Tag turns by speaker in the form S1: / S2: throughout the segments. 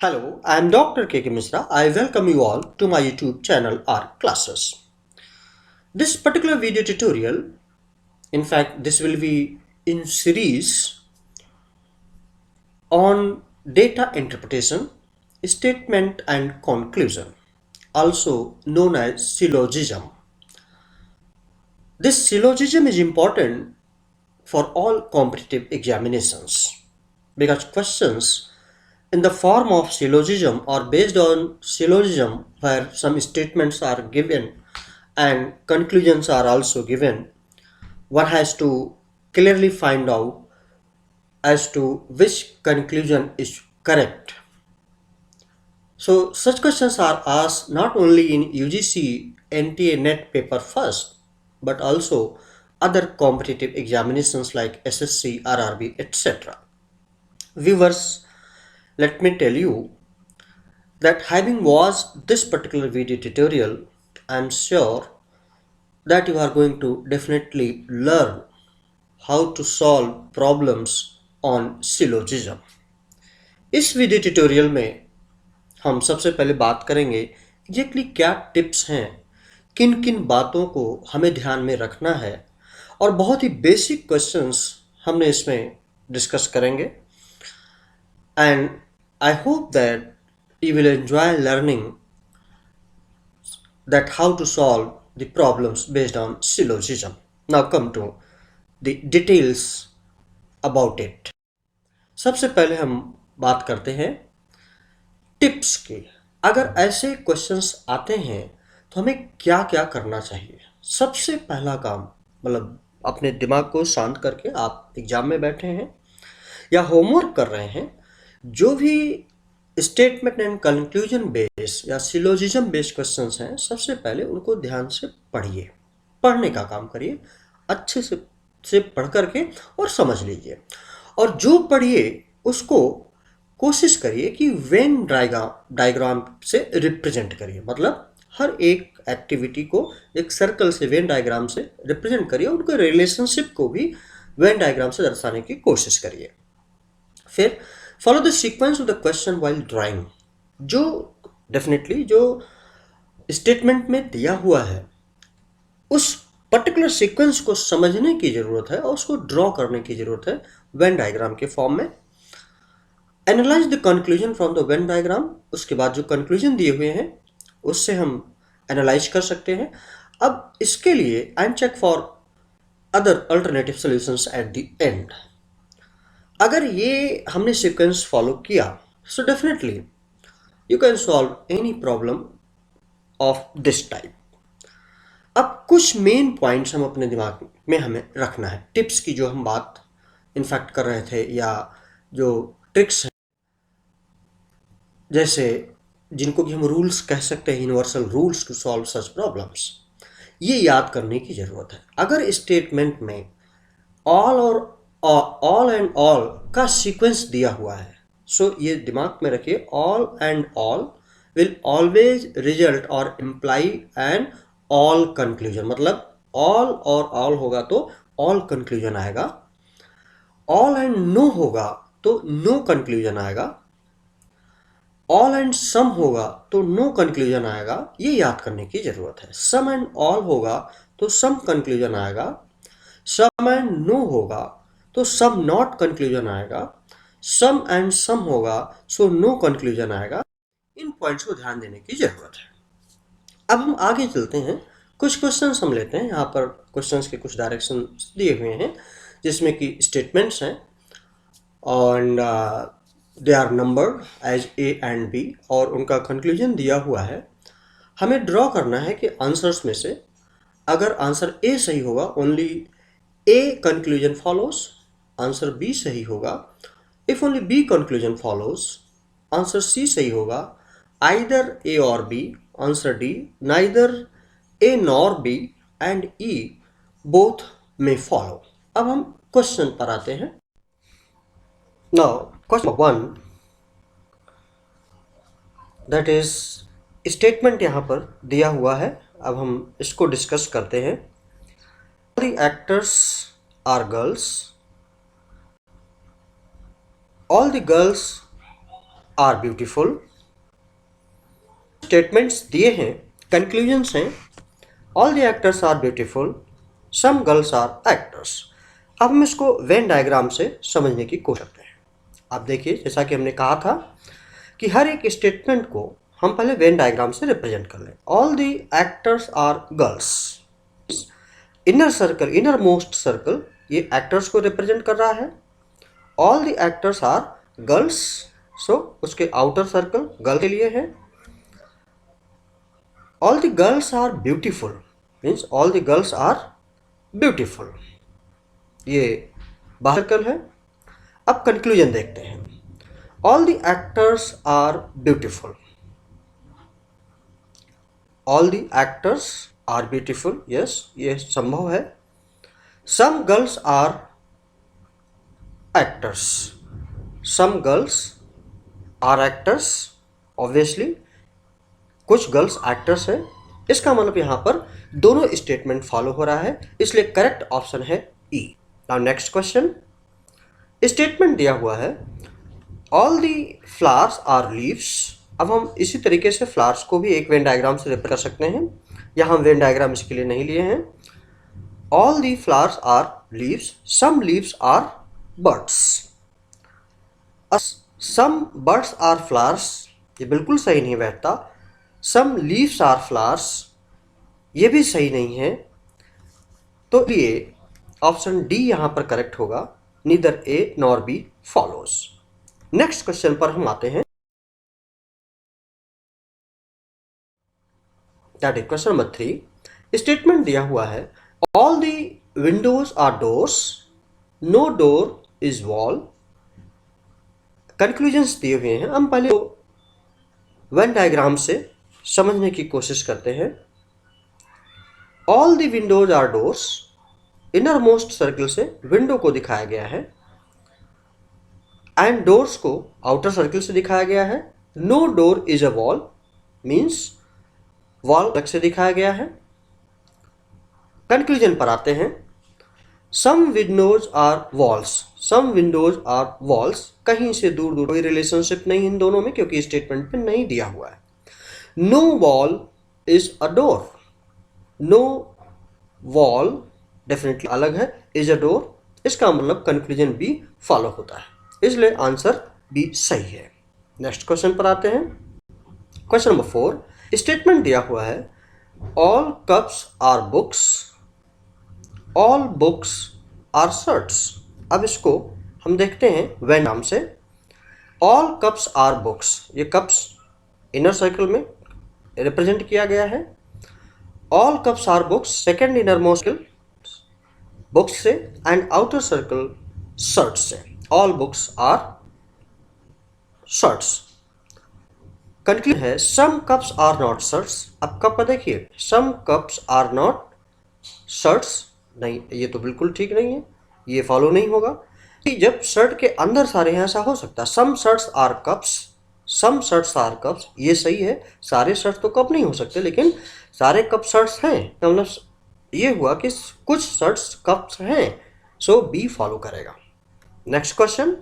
S1: Hello, I am Dr. K. K. Misra. I welcome you all to my YouTube channel Art Classes. This particular video tutorial, in fact, this will be in series on data interpretation, statement and conclusion, also known as syllogism. This syllogism is important for all competitive examinations because questions in the form of syllogism or based on syllogism where some statements are given and conclusions are also given, one has to clearly find out as to which conclusion is correct. So such questions are asked not only in UGC NTA NET paper first but also other competitive examinations like SSC, RRB, etc. Viewers, let me tell you that having watched this particular video tutorial, I am sure that you are going to definitely learn how to solve problems on syllogism. इस video tutorial में हम सबसे पहले बात करेंगे exactly क्या tips हैं, किन किन बातों को हमें ध्यान में रखना है और बहुत ही बेसिक क्वेश्चंस हमने इसमें डिस्कस करेंगे and I hope that you will enjoy learning that how to solve the problems based on syllogism. Now come to the details about it. सबसे पहले हम बात करते हैं टिप्स की। अगर ऐसे क्वेश्चंस आते हैं तो हमें क्या क्या करना चाहिए। सबसे पहला काम, मतलब अपने दिमाग को शांत करके आप एग्जाम में बैठे हैं या होमवर्क कर रहे हैं, जो भी स्टेटमेंट एंड कंक्लूजन बेस या सिलोजिज्म बेस्ड क्वेश्चंस हैं, सबसे पहले उनको ध्यान से पढ़िए, पढ़ने का काम करिए, अच्छे से पढ़ करके और समझ लीजिए। और जो पढ़िए उसको कोशिश करिए कि वेन डायग्राम से रिप्रेजेंट करिए, मतलब हर एक एक्टिविटी को एक सर्कल से वेन डायग्राम से रिप्रेजेंट करिए, उनके रिलेशनशिप को भी वेन डायग्राम से दर्शाने की कोशिश करिए। फिर follow the sequence of the question while drawing. जो डेफिनेटली जो स्टेटमेंट में दिया हुआ है उस पर्टिकुलर सीक्वेंस को समझने की जरूरत है और उसको ड्रॉ करने की जरूरत है वेन डायग्राम के फॉर्म में। Analyse the conclusion from the Venn diagram. उसके बाद जो कंक्लूजन दिए हुए हैं उससे हम एनालाइज कर सकते हैं। अब इसके लिए and check for other alternative solutions at the end. अगर ये हमने सीक्वेंस फॉलो किया so definitely you can solve any problem of this type. अब कुछ मेन पॉइंट्स हम अपने दिमाग में हमें रखना है। टिप्स की जो हम बात इनफैक्ट कर रहे थे या जो ट्रिक्स हैं, जैसे जिनको कि हम रूल्स कह सकते हैं, universal rules to solve such problems, ये याद करने की ज़रूरत है। अगर स्टेटमेंट में ऑल एंड ऑल का सीक्वेंस दिया हुआ है, सो ये दिमाग में रखिए, all and all will always result और इम्प्लाई एन ऑल कंक्लूजन। मतलब ऑल और ऑल होगा तो ऑल कंक्लूजन आएगा, ऑल एंड नो होगा तो नो कंक्लूजन आएगा, ऑल एंड सम होगा तो नो कंक्लूजन आएगा। ये याद करने की जरूरत है। सम एंड ऑल होगा तो सम कंक्लूजन आएगा, सम एंड नो होगा तो सम नॉट कंक्लूजन आएगा, सम एंड सम होगा सो नो कंक्लूजन आएगा। इन पॉइंट्स को ध्यान देने की जरूरत है। अब हम आगे चलते हैं, कुछ क्वेश्चंस हम लेते हैं। यहाँ पर क्वेश्चंस के कुछ डायरेक्शन दिए हुए हैं जिसमें कि स्टेटमेंट्स हैं और they are numbered as A and B और उनका कंक्लूजन दिया हुआ है। हमें ड्रॉ करना है कि आंसर्स में से अगर आंसर ए सही होगा only A conclusion follows, answer B सही होगा if only B conclusion follows, answer C सही होगा आइदर ए और B, answer D neither A nor B and E both में फॉलो। अब हम क्वेश्चन पर आते हैं। Now question 1, that is statement यहाँ पर दिया हुआ है। अब हम इसको डिस्कस करते हैं। The actors are girls. All the girls are beautiful. Statements दिए हैं, कंक्लूजन्स हैं, all the actors are beautiful, some girls are actors. अब हम इसको वेन डायग्राम से समझने की कोशिश करते हैं। अब देखिए, जैसा कि हमने कहा था कि हर एक स्टेटमेंट को हम पहले वेन डायग्राम से रिप्रेजेंट कर लें। All the actors are girls, inner circle, innermost circle, ये एक्टर्स को रिप्रेजेंट कर रहा है। All the actors are girls, so उसके आउटर सर्कल गर्ल के लिए है। All the girls are beautiful means all the girls are beautiful, ये बाहर सर्कल है। अब कंक्लूजन देखते हैं। All the actors are beautiful, all the actors are beautiful, yes ये संभव है। Some girls are actors, some girls are actors, obviously कुछ गर्ल्स एक्टर्स हैं। इसका मतलब यहाँ पर दोनों स्टेटमेंट फॉलो हो रहा है, इसलिए करेक्ट ऑप्शन है E. Now next question, statement दिया हुआ है all the flowers are leaves. अब हम इसी तरीके से फ्लावर्स को भी एक वेन डायग्राम से रिप्रेजेंट कर सकते हैं। यहाँ हम वेन डायग्राम इसके लिए नहीं लिए हैं। All the flowers are leaves, some leaves are birds. Some birds are flowers, ये बिल्कुल सही नहीं बैठता। सम लीव्स आर फ्लावर्स, ये भी सही नहीं है। तो ये ऑप्शन डी यहाँ पर करेक्ट होगा, neither A nor B follows. Next question पर हम आते हैं, that is question number 3। Statement दिया हुआ है all the windows are doors, no door is wall. Conclusions दिए हुए हैं, हम पहले वेन डायग्राम से समझने की कोशिश करते हैं। All the windows are doors, innermost circle से विंडो को दिखाया गया है एंड डोर्स को आउटर सर्कल से दिखाया गया है। No door is a wall means wall अलग से दिखाया गया है। कंक्लूजन पर आते हैं, some windows are walls, some windows are walls, कहीं से दूर दूर कोई रिलेशनशिप नहीं इन दोनों में क्योंकि स्टेटमेंट में नहीं दिया हुआ है। No wall is a door, no wall definitely अलग है, इज अ डोर, इसका मतलब कंक्लूजन बी फॉलो होता है, इसलिए आंसर बी सही है। नेक्स्ट क्वेश्चन पर आते हैं, क्वेश्चन नंबर 4। स्टेटमेंट दिया हुआ है all cups are books, all books are shirts. अब इसको हम देखते हैं वेन नाम से। ऑल कप्स आर बुक्स, ये कप्स इनर सर्कल में रिप्रेजेंट किया गया है। All cups are books second innermost circle books से एंड आउटर सर्कल शर्ट्स से। All books are shirts. Conclusion है some cups are not shirts. अब cup का देखिए, some cups are not shirts, नहीं ये तो बिल्कुल ठीक नहीं है, ये फॉलो नहीं होगा कि जब शर्ट के अंदर सारे हैं ऐसा हो सकता है। Some shirts are cups, some shirts are cups, ये सही है। सारे शर्ट्स तो कप नहीं हो सकते, लेकिन सारे कप शर्ट्स हैं, तो मतलब ये हुआ कि कुछ शर्ट्स कप्स हैं, सो बी फॉलो करेगा। Next question,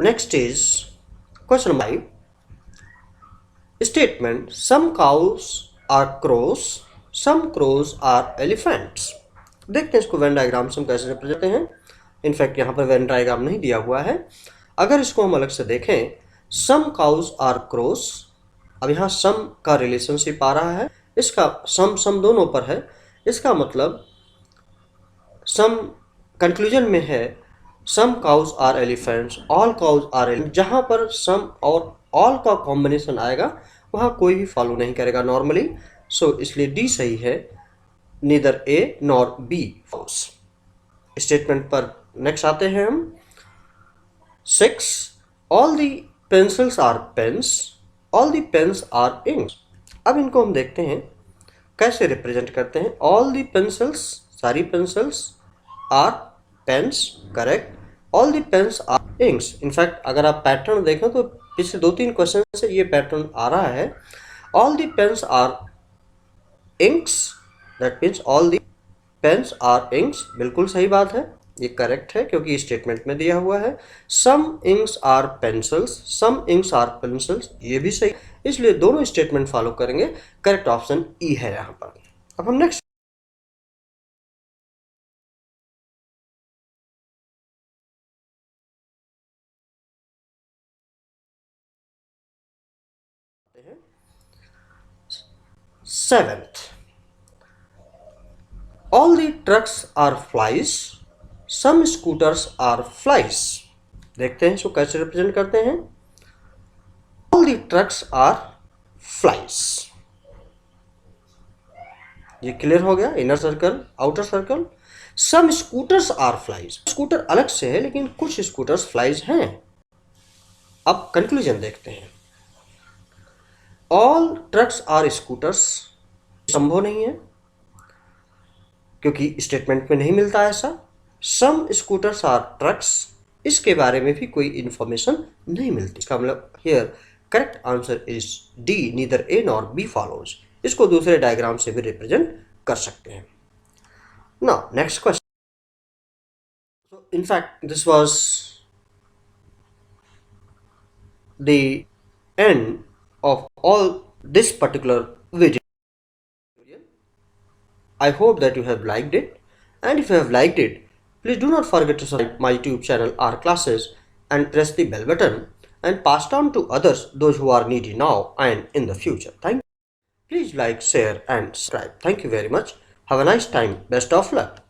S1: next is question number 5। Statement some cows are crows, some crows are elephants. देखते हैं इसको वेन डायग्राम से हम कैसे रिप्रेजेंट करते हैं। इनफैक्ट यहाँ पर वेन डायग्राम नहीं दिया हुआ है। अगर इसको हम अलग से देखें, सम काउस आर क्रोस, अब यहाँ सम का रिलेशनशिप आ रहा है, इसका सम दोनों पर है, इसका मतलब सम कंक्लूजन में है some cows are elephants, all cows are elephant. जहाँ पर सम और ऑल का कॉम्बिनेशन आएगा वहाँ कोई भी फॉलो नहीं करेगा नॉर्मली, सो इसलिए डी सही है, neither A nor B false. Statement पर नेक्स्ट आते हैं हम। 6 all the pencils are pens, all the pens are inks. अब इनको हम देखते हैं कैसे रिप्रेजेंट करते हैं। ऑल दी पेंसिल्स, सारी pencils, are pens, correct. All the pens are inks. In fact अगर आप पैटर्न देखें तो पिछले 2-3 क्वेश्चन से ये पैटर्न आ रहा है। All the pens are inks, that means all the pens are inks, बिल्कुल सही बात है। ये करेक्ट है क्योंकि स्टेटमेंट में दिया हुआ है। Some inks are pencils, some inks are pencils, ये भी सही, इसलिए दोनों स्टेटमेंट फॉलो करेंगे। करेक्ट ऑप्शन ई है यहाँ पर। अब हम next seventh, all the trucks are flies, some scooters are flies. देखते हैं इसको कैसे रिप्रेजेंट करते हैं। All the trucks are flies, ये क्लियर हो गया। Inner circle, outer circle. Some scooters are flies, scooter अलग से है लेकिन कुछ स्कूटर्स फ्लाइज हैं। अब कंक्लूजन देखते हैं। ऑल ट्रक्स आर स्कूटर्स संभव नहीं है क्योंकि स्टेटमेंट में नहीं मिलता ऐसा। सम स्कूटर्स आर ट्रक्स, इसके बारे में भी कोई इंफॉर्मेशन नहीं मिलती। इसका मतलब here correct answer is D, neither A nor B follows. इसको दूसरे डायग्राम से भी रिप्रेजेंट कर सकते हैं। Now next question. In fact, this was the end of all this particular video. I hope that you have liked it, and if you have liked it, please do not forget to subscribe my YouTube channel R Classes and press the bell button and pass on to others those who are needy now and in the future. Thank you. Please like, share and subscribe. Thank you very much. Have a nice time. Best of luck.